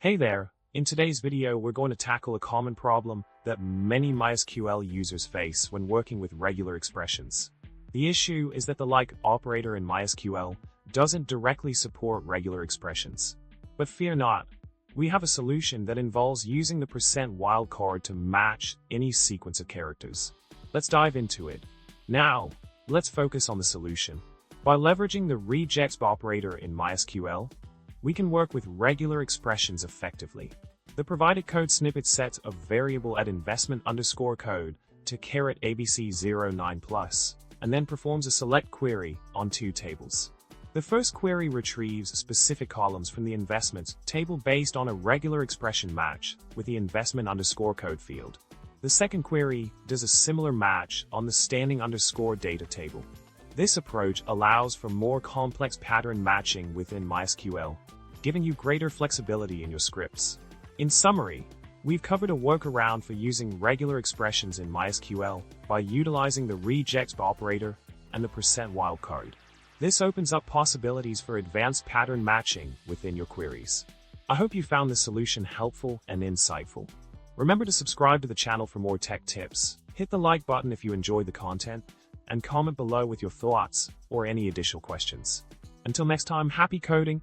Hey there, in today's video we're going to tackle a common problem that many MySQL users face when working with regular expressions. The issue is that the like operator in MySQL doesn't directly support regular expressions. But fear not, we have a solution that involves using the %wildcard to match any sequence of characters. Let's dive into it. Now, let's focus on the solution. By leveraging the regex operator in MySQL, we can work with regular expressions effectively. The provided code snippet sets a variable at investment_code to $ABC09+, and then performs a select query on two tables. The first query retrieves specific columns from the investments table based on a regular expression match with the investment_code field. The second query does a similar match on the standing_data table. This approach allows for more complex pattern matching within MySQL, giving you greater flexibility in your scripts. In summary, we've covered a workaround for using regular expressions in MySQL by utilizing the regex operator and the %wildcard. This opens up possibilities for advanced pattern matching within your queries. I hope you found this solution helpful and insightful. Remember to subscribe to the channel for more tech tips, hit the like button if you enjoyed the content, and comment below with your thoughts or any additional questions. Until next time, happy coding!